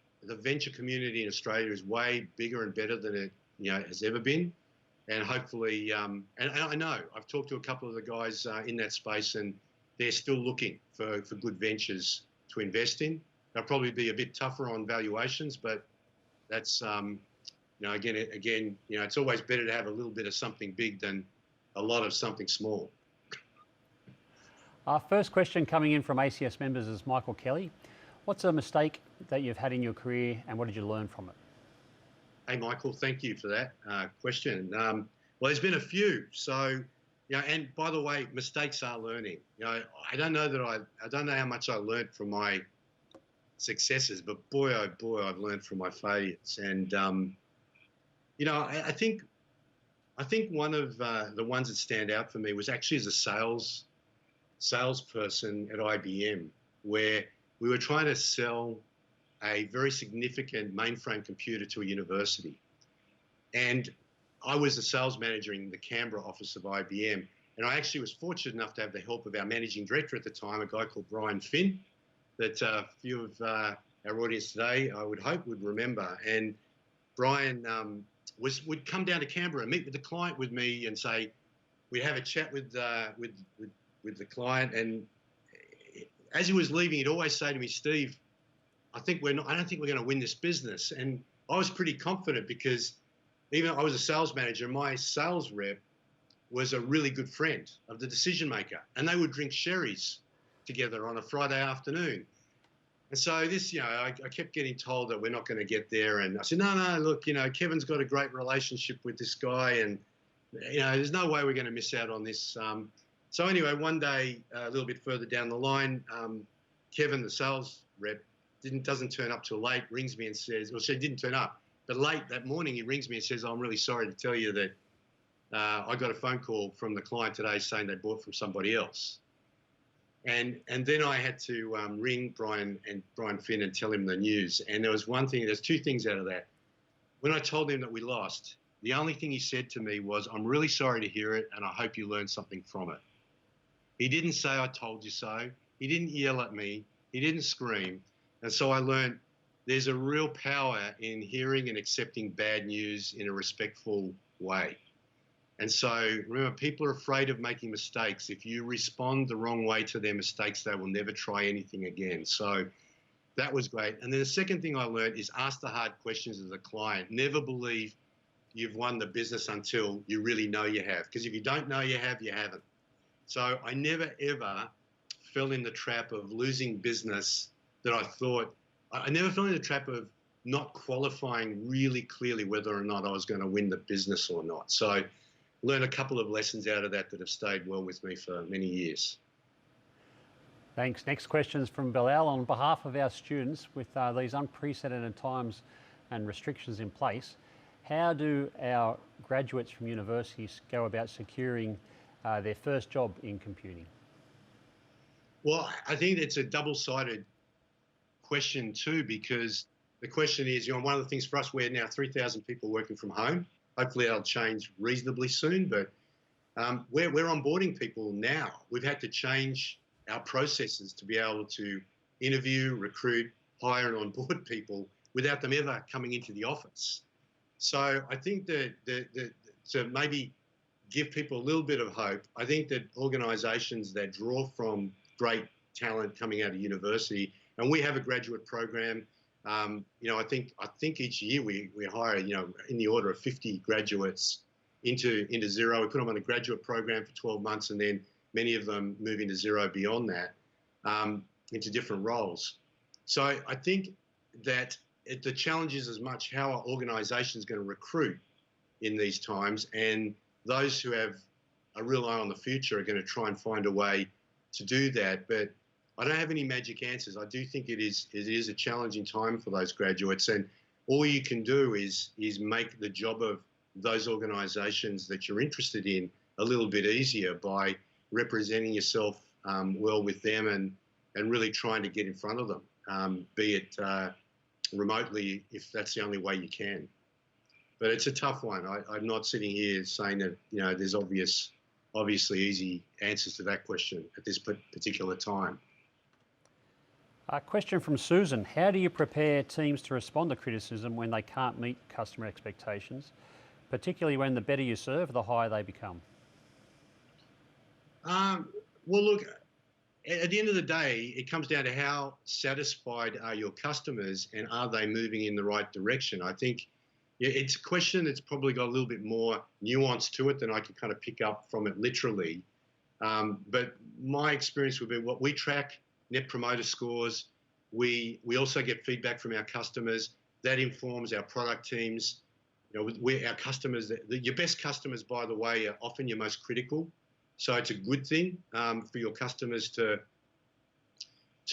community in Australia is way bigger and better than it has ever been. And hopefully, and I know, I've talked to a couple of the guys in that space, and they're still looking for good ventures to invest in. They'll probably be a bit tougher on valuations, but that's, again, it's always better to have a little bit of something big than a lot of something small. Our first question coming in from ACS members is Michael Kelly. What's a mistake that you've had in your career, and what did you learn from it? Hey, Michael, thank you for that question. Well, there's been a few. So, and by the way, mistakes are learning. I don't know how much I learned from my successes, but boy, oh boy, I've learned from my failures. And, I think one of the ones that stand out for me was actually as a salesperson at IBM, where we were trying to sell a very significant mainframe computer to a university. And I was the sales manager in the Canberra office of IBM. And I actually was fortunate enough to have the help of our managing director at the time, a guy called Brian Finn, that a few of our audience today, I would hope, would remember. And Brian would come down to Canberra and meet with the client with me and say, we'd have a chat with the client. And as he was leaving, he'd always say to me, Steve, I don't think we're going to win this business. And I was pretty confident because even I was a sales manager, my sales rep was a really good friend of the decision maker, and they would drink sherries together on a Friday afternoon. And so this, I kept getting told that we're not going to get there. And I said, no, look, Kevin's got a great relationship with this guy, and, there's no way we're going to miss out on this. So anyway, one day, a little bit further down the line, Kevin, the sales rep, doesn't turn up till late, rings me and says, well, she didn't turn up, but late that morning, he rings me and says, I'm really sorry to tell you that I got a phone call from the client today saying they bought from somebody else. And then I had to ring Brian Finn and tell him the news. And there's two things out of that. When I told him that we lost, the only thing he said to me was, I'm really sorry to hear it, and I hope you learned something from it. He didn't say, I told you so. He didn't yell at me. He didn't scream. And so I learned there's a real power in hearing and accepting bad news in a respectful way. And so remember, people are afraid of making mistakes. If you respond the wrong way to their mistakes, they will never try anything again. So that was great. And then the second thing I learned is ask the hard questions as a client. Never believe you've won the business until you really know you have. Because if you don't know you have, you haven't. So I never, ever fell in the trap of losing business that I never fell in the trap of not qualifying really clearly whether or not I was going to win the business or not. So learned a couple of lessons out of that have stayed well with me for many years. Thanks. Next question is from Bilal. On behalf of our students, with these unprecedented times and restrictions in place, how do our graduates from universities go about securing their first job in computing? Well, I think it's a double-sided question too, because the question is, one of the things for us, we're now 3,000 people working from home. Hopefully that'll change reasonably soon, but we're onboarding people now. We've had to change our processes to be able to interview, recruit, hire and onboard people without them ever coming into the office. So I think that to maybe give people a little bit of hope, I think that organisations that draw from great talent coming out of university, and we have a graduate program. I think each year we hire, in the order of 50 graduates into Xero. We put them on a graduate program for 12 months, and then many of them move into Xero beyond that, into different roles. So I think that the challenge is as much how our organisation is going to recruit in these times, and those who have a real eye on the future are going to try and find a way to do that. But I don't have any magic answers. I do think it is a challenging time for those graduates, and all you can do is make the job of those organisations that you're interested in a little bit easier by representing yourself well with them and really trying to get in front of them, be it remotely if that's the only way you can. But it's a tough one. I'm not sitting here saying that there's obviously easy answers to that question at this particular time. A question from Susan. How do you prepare teams to respond to criticism when they can't meet customer expectations, particularly when the better you serve, the higher they become? Well, look, at the end of the day, it comes down to how satisfied are your customers and are they moving in the right direction? I think it's a question that's probably got a little bit more nuance to it than I can kind of pick up from it literally. But my experience would be what we track, Net Promoter Scores. We also get feedback from our customers. That informs our product teams. Our customers, your best customers, by the way, are often your most critical. So it's a good thing for your customers to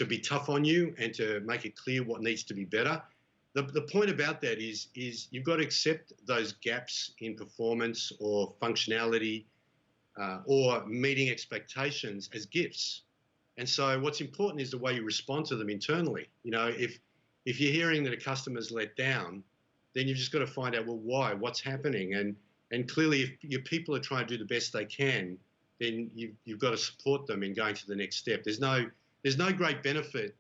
be tough on you and to make it clear what needs to be better. The point about that is you've got to accept those gaps in performance or functionality or meeting expectations as gifts. And so what's important is the way you respond to them internally. If you're hearing that a customer's let down, then you've just got to find out, well, why? What's happening? And clearly, if your people are trying to do the best they can, then you've got to support them in going to the next step. There's no great benefit.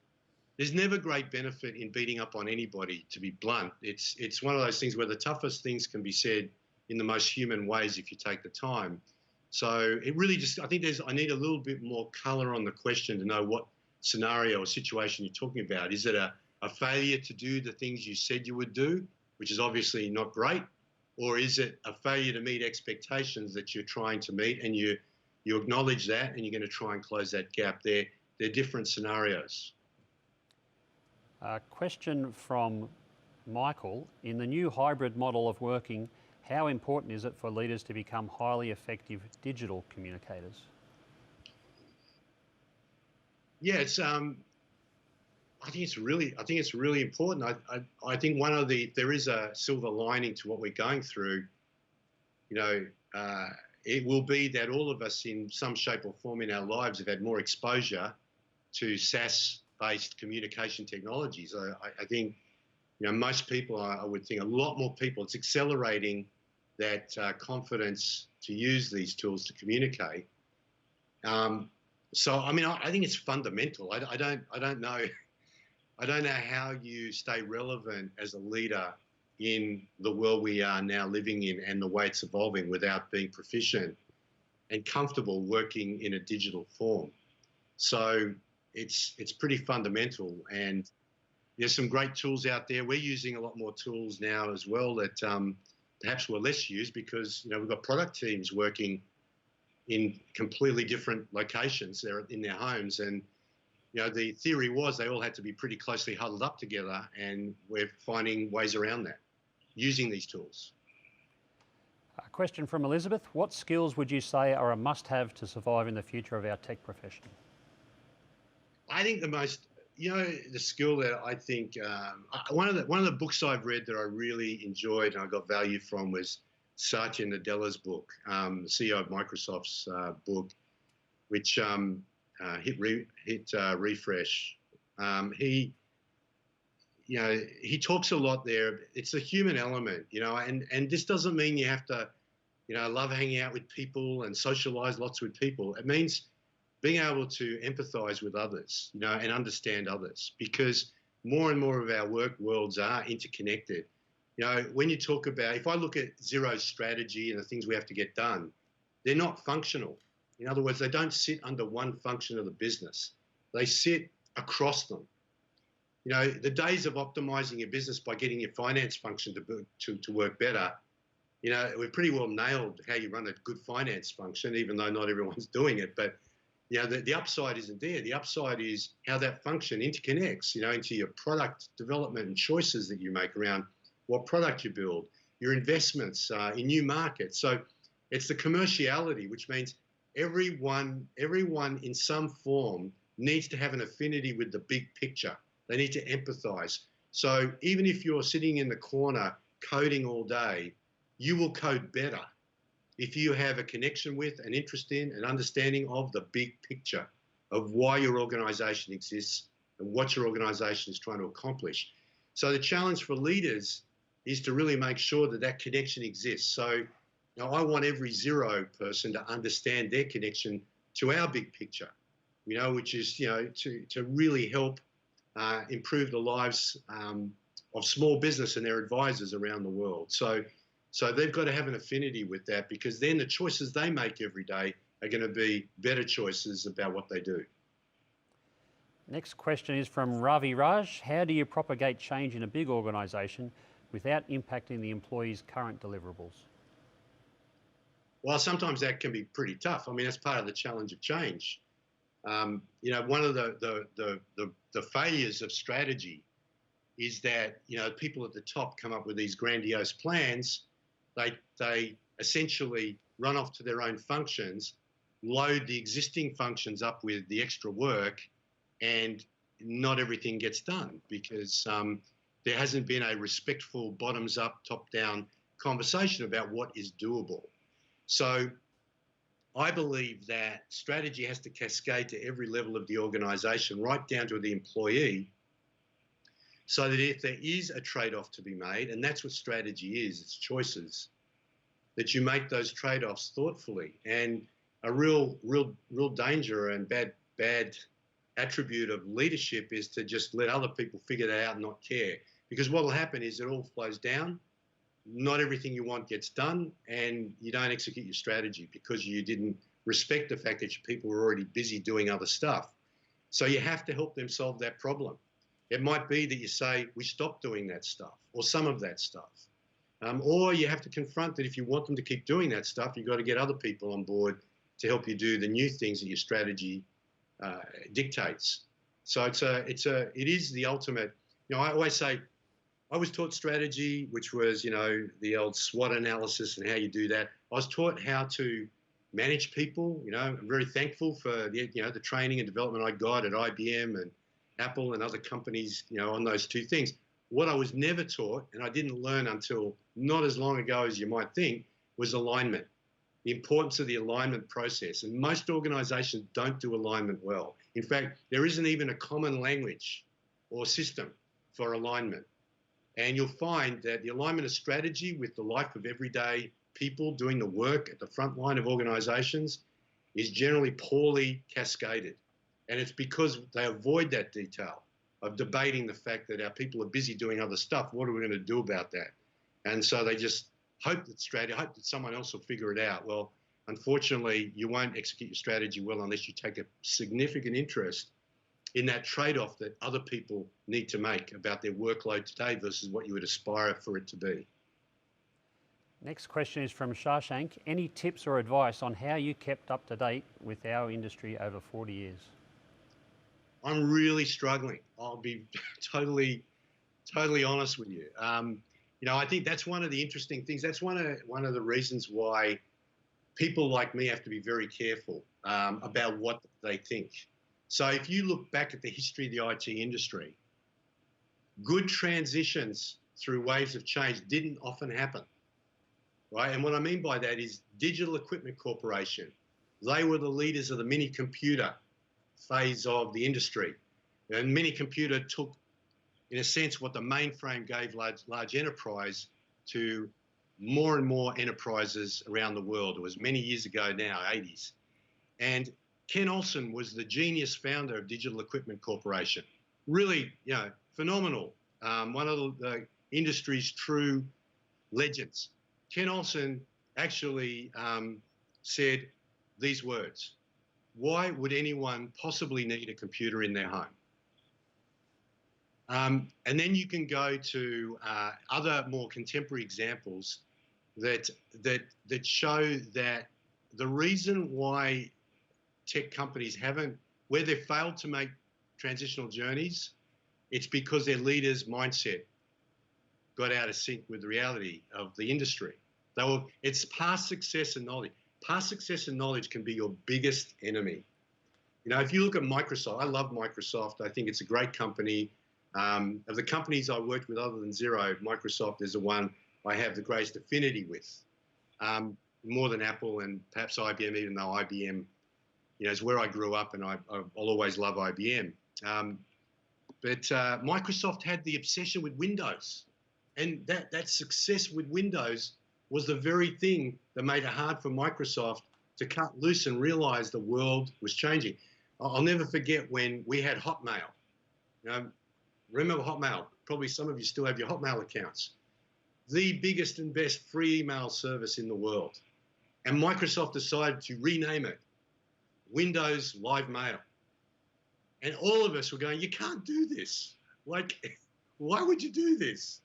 There's never great benefit in beating up on anybody, to be blunt. It's one of those things where the toughest things can be said in the most human ways if you take the time. So it really I need a little bit more color on the question to know what scenario or situation you're talking about. Is it a failure to do the things you said you would do, which is obviously not great, or is it a failure to meet expectations that you're trying to meet and you acknowledge that and you're going to try and close that gap? They're different scenarios. A question from Michael. In the new hybrid model of working, how important is it for leaders to become highly effective digital communicators? Yeah, I think it's really important. I think there is a silver lining to what we're going through. You know, it will be that all of us in some shape or form in our lives have had more exposure to SaaS-based communication technologies. I think, you know, most people, I would think a lot more people, it's accelerating that confidence to use these tools to communicate. So, I mean, I think it's fundamental. I don't know. I don't know how you stay relevant as a leader in the world we are now living in and the way it's evolving without being proficient and comfortable working in a digital form. So it's pretty fundamental, and there's some great tools out there. We're using a lot more tools now as well that perhaps were less used because, you know, we've got product teams working in completely different locations. They're in their homes, and you know, the theory was they all had to be pretty closely huddled up together, and we're finding ways around that using these tools. A question from Elizabeth. What skills would you say are a must-have to survive in the future of our tech profession? I think the skill that I think, one of the books I've read that I really enjoyed and I got value from was Satya Nadella's book, the CEO of Microsoft's book, which hit refresh. He talks a lot there. It's a human element, you know, and this doesn't mean you have to, you know, love hanging out with people and socialize lots with people. It means being able to empathize with others, you know, and understand others, because more and more of our work worlds are interconnected. You know, when you talk about, if I look at Xero's strategy and the things we have to get done, they're not functional. In other words, they don't sit under one function of the business. They sit across them. You know, the days of optimizing your business by getting your finance function to work better, you know, we've pretty well nailed how you run a good finance function, even though not everyone's doing it. But, you know, the upside isn't there. The upside is how that function interconnects, you know, into your product development and choices that you make around what product you build, your investments in new markets. So it's the commerciality, which means everyone in some form needs to have an affinity with the big picture. They need to empathize. So even if you're sitting in the corner coding all day, you will code better if you have a connection with, an interest in, an understanding of the big picture of why your organization exists and what your organization is trying to accomplish. So the challenge for leaders is to really make sure that that connection exists. So now I want every Xero person to understand their connection to our big picture, you know, which is, you know, to really help improve the lives of small business and their advisors around the world. So they've got to have an affinity with that, because then the choices they make every day are going to be better choices about what they do. Next question is from Ravi Raj. How do you propagate change in a big organisation without impacting the employees' current deliverables? Well, sometimes that can be pretty tough. I mean, that's part of the challenge of change. You know, one of the failures of strategy is that, you know, people at the top come up with these grandiose plans. They essentially run off to their own functions, load the existing functions up with the extra work, and not everything gets done because there hasn't been a respectful bottoms-up, top-down conversation about what is doable. So I believe that strategy has to cascade to every level of the organisation, right down to the employee, so that if there is a trade-off to be made, and that's what strategy is, it's choices, that you make those trade-offs thoughtfully. And a real danger and bad attribute of leadership is to just let other people figure that out and not care. Because what will happen is it all flows down, not everything you want gets done, and you don't execute your strategy because you didn't respect the fact that your people were already busy doing other stuff. So you have to help them solve that problem. It might be that you say, we stop doing that stuff or some of that stuff. Or you have to confront that if you want them to keep doing that stuff, you've got to get other people on board to help you do the new things that your strategy dictates. So it is the ultimate I always say I was taught strategy, which was, the old SWOT analysis and how you do that. I was taught how to manage people. I'm very thankful for the training and development I got at IBM and Apple and other companies, on those two things. What I was never taught, and I didn't learn until not as long ago as you might think, was alignment, the importance of the alignment process. And most organizations don't do alignment well. In fact, there isn't even a common language or system for alignment. And you'll find that the alignment of strategy with the life of everyday people doing the work at the front line of organizations is generally poorly cascaded. And it's because they avoid that detail of debating the fact that our people are busy doing other stuff. What are we going to do about that? And so they just hope that someone else will figure it out. Well, unfortunately, you won't execute your strategy well unless you take a significant interest in that trade-off that other people need to make about their workload today versus what you would aspire for it to be. Next question is from Shashank. Any tips or advice on how you kept up to date with our industry over 40 years? I'm really struggling. I'll be totally honest with you. I think that's one of the interesting things. That's one of the reasons why people like me have to be very careful about what they think. So if you look back at the history of the IT industry, good transitions through waves of change didn't often happen, right? And what I mean by that is Digital Equipment Corporation. They were the leaders of the mini computer phase of the industry. And mini computer took, in a sense, what the mainframe gave large enterprise to more and more enterprises around the world. It was many years ago now, 80s. And Ken Olsen was the genius founder of Digital Equipment Corporation. Really, phenomenal. One of the industry's true legends. Ken Olsen actually said these words: "Why would anyone possibly need a computer in their home?" And then you can go to other more contemporary examples that show that the reason why tech companies where they've failed to make transitional journeys, it's because their leaders' mindset got out of sync with the reality of the industry. It's past success and knowledge. Past success and knowledge can be your biggest enemy. If you look at Microsoft, I love Microsoft. I think it's a great company. Of the companies I worked with other than Xero, Microsoft is the one I have the greatest affinity with, more than Apple and perhaps IBM, even though IBM is where I grew up, and I'll always love IBM. But Microsoft had the obsession with Windows, and that success with Windows was the very thing that made it hard for Microsoft to cut loose and realize the world was changing. I'll never forget when we had Hotmail. Remember Hotmail? Probably some of you still have your Hotmail accounts. The biggest and best free email service in the world. And Microsoft decided to rename it Windows Live Mail. And all of us were going, you can't do this. Like, why would you do this?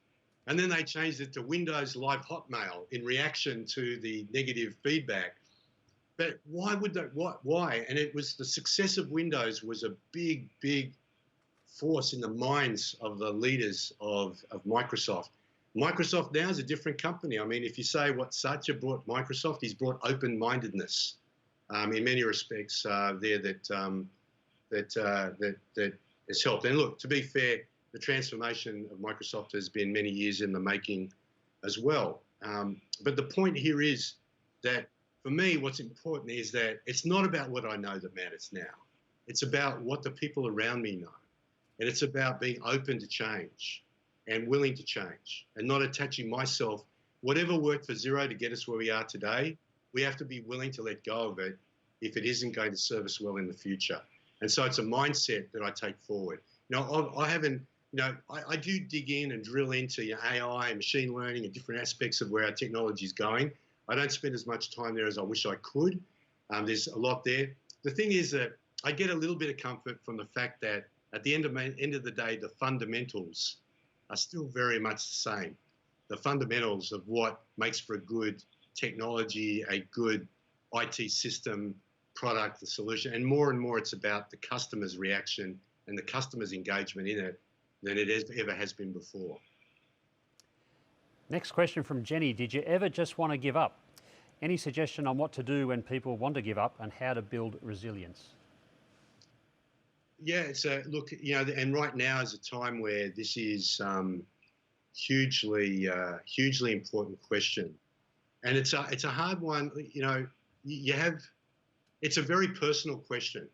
And then they changed it to Windows Live Hotmail in reaction to the negative feedback. But why would that? Why? And it was the success of Windows was a big, big force in the minds of the leaders of Microsoft. Microsoft now is a different company. I mean, if you say what Satya brought Microsoft, he's brought open-mindedness in many respects there that has helped. And look, to be fair, the transformation of Microsoft has been many years in the making as well. But the point here is that for me, what's important is that it's not about what I know that matters now. It's about what the people around me know. And it's about being open to change and willing to change and not attaching myself. Whatever worked for Xero to get us where we are today, we have to be willing to let go of it if it isn't going to serve us well in the future. And so it's a mindset that I take forward. I do dig in and drill into AI and machine learning and different aspects of where our technology is going. I don't spend as much time there as I wish I could. There's a lot there. The thing is that I get a little bit of comfort from the fact that at the end of the day, the fundamentals are still very much the same. The fundamentals of what makes for a good technology, a good IT system, product, the solution, and more it's about the customer's reaction and the customer's engagement in it than it ever has been before. Next question from Jenny. Did you ever just want to give up? Any suggestion on what to do when people want to give up and how to build resilience? Yeah, look, and right now is a time where this is hugely important question, and it's a hard one. It's a very personal question,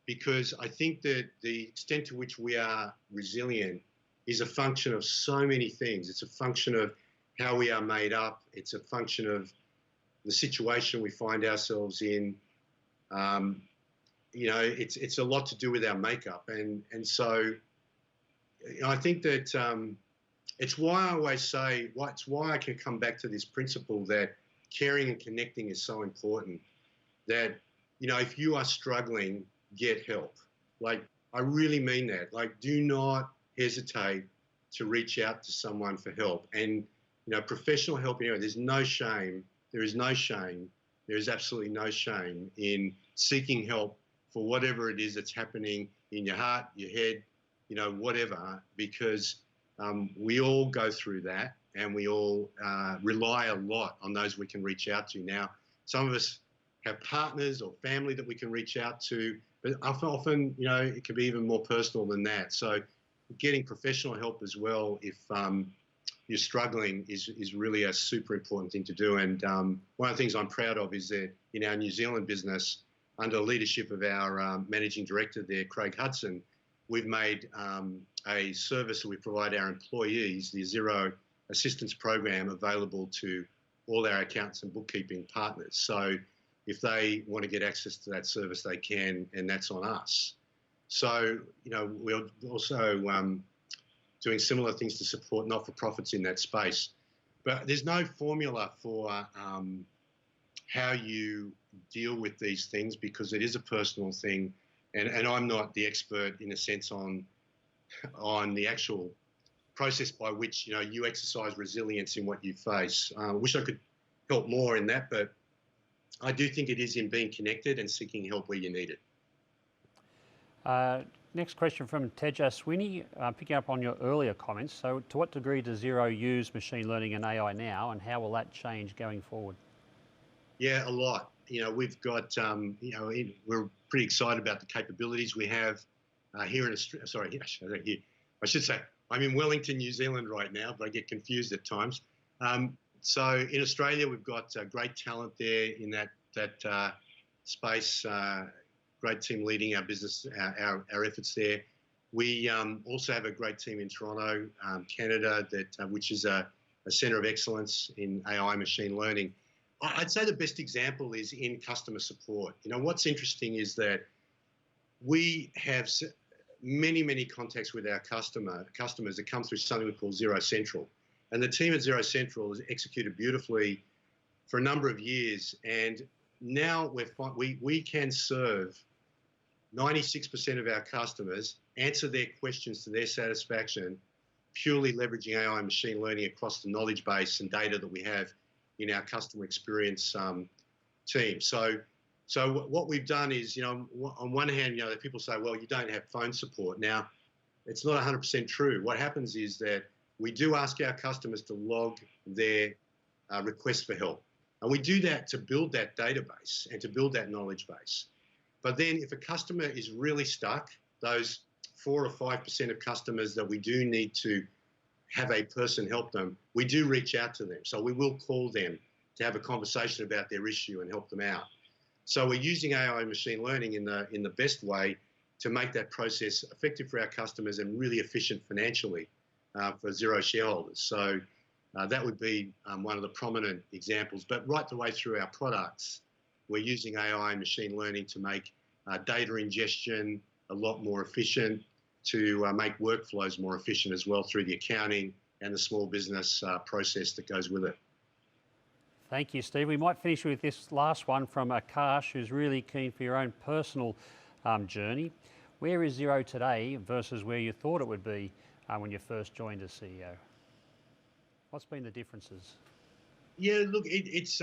because I think that the extent to which we are resilient is a function of so many things. It's a function of how we are made up. It's a function of the situation we find ourselves in. It's a lot to do with our makeup, and so I think that it's why I always say, it's why I can come back to this principle that caring and connecting is so important. That if you are struggling, get help. Like, I really mean that. Like, do not hesitate to reach out to someone for help. And professional help. There's no shame. There is no shame. There is absolutely no shame in seeking help for whatever it is that's happening in your heart, your head, whatever, because we all go through that, and we all rely a lot on those we can reach out to. Now, some of us have partners or family that we can reach out to, but often, it can be even more personal than that. So getting professional help as well, if you're struggling, is really a super important thing to do. And one of the things I'm proud of is that in our New Zealand business, under the leadership of our managing director there, Craig Hudson, we've made a service that we provide our employees, the Xero Assistance Program, available to all our accountants and bookkeeping partners. So if they want to get access to that service, they can, and that's on us. So, we're also doing similar things to support not-for-profits in that space. But there's no formula for how you deal with these things, because it is a personal thing. And I'm not the expert, in a sense, on the actual process by which, you exercise resilience in what you face. I wish I could help more in that, but I do think it is in being connected and seeking help where you need it. Next question from Teja Sweeney, picking up on your earlier comments. So to what degree does Xero use machine learning and AI now, and how will that change going forward? Yeah, a lot. We've got, we're pretty excited about the capabilities we have here in Australia. Sorry, I should say I'm in Wellington, New Zealand right now, but I get confused at times. So in Australia, we've got great talent there in that space. Great team leading our business, our efforts there. We also have a great team in Toronto, Canada, which is a centre of excellence in AI machine learning. I'd say the best example is in customer support. What's interesting is that we have many contacts with our customers that come through something we call Xero Central. And the team at Xero Central has executed beautifully for a number of years. And now we can serve 96% of our customers, answer their questions to their satisfaction, purely leveraging AI and machine learning across the knowledge base and data that we have in our customer experience team. So what we've done is, on one hand, people say, well, you don't have phone support. Now, it's not 100% true. What happens is that we do ask our customers to log their request for help. And we do that to build that database and to build that knowledge base. But then if a customer is really stuck, those 4 or 5% of customers that we do need to have a person help them, we do reach out to them. So we will call them to have a conversation about their issue and help them out. So we're using AI and machine learning in the best way to make that process effective for our customers and really efficient financially for Xero shareholders. So that would be one of the prominent examples. But right the way through our products, we're using AI and machine learning to make data ingestion a lot more efficient, to make workflows more efficient as well through the accounting and the small business process that goes with it. Thank you, Steve. We might finish with this last one from Akash, who's really keen for your own personal journey. Where is Xero today versus where you thought it would be when you first joined as CEO? What's been the differences? Yeah, look, it's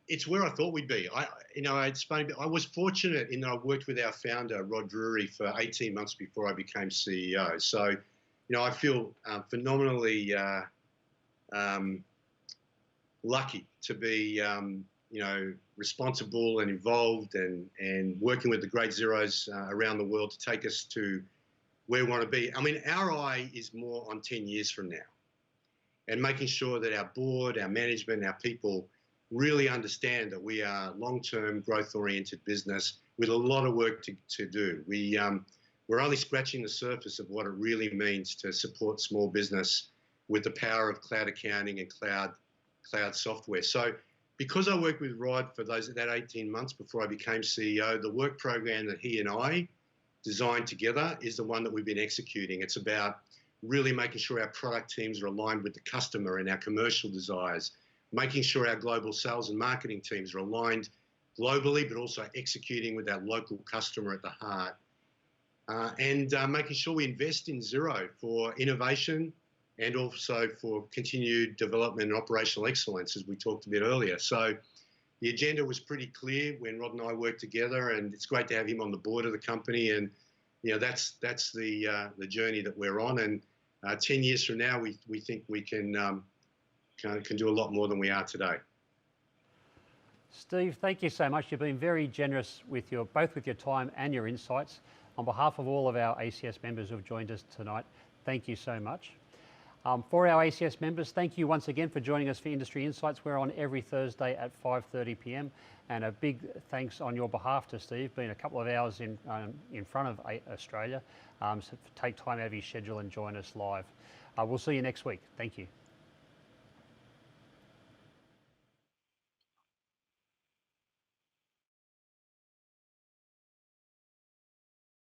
it's where I thought we'd be. It's funny. I was fortunate in that I worked with our founder, Rod Drury, for 18 months before I became CEO. So, I feel phenomenally lucky to be, responsible and involved and working with the great Xeros around the world to take us to where we want to be. I mean, our eye is more on 10 years from now and making sure that our board, our management, our people really understand that we are long-term growth-oriented business with a lot of work to do. We're only scratching the surface of what it really means to support small business with the power of cloud accounting and cloud software. So because I worked with Rod for that 18 months before I became CEO, the work program that he and I designed together is the one that we've been executing. It's about really making sure our product teams are aligned with the customer and our commercial desires, making sure our global sales and marketing teams are aligned globally, but also executing with our local customer at the heart. And making sure we invest in Xero for innovation and also for continued development and operational excellence, as we talked a bit earlier. So the agenda was pretty clear when Rod and I worked together, and it's great to have him on the board of the company. And that's the journey that we're on. And 10 years from now, we think we can do a lot more than we are today. Steve, thank you so much. You've been very generous with both with your time and your insights. On behalf of all of our ACS members who have joined us tonight, thank you so much. For our ACS members, thank you once again for joining us for Industry Insights. We're on every Thursday at 5:30 p.m. And a big thanks on your behalf to Steve, being a couple of hours in front of Australia. So take time out of your schedule and join us live. We'll see you next week. Thank you.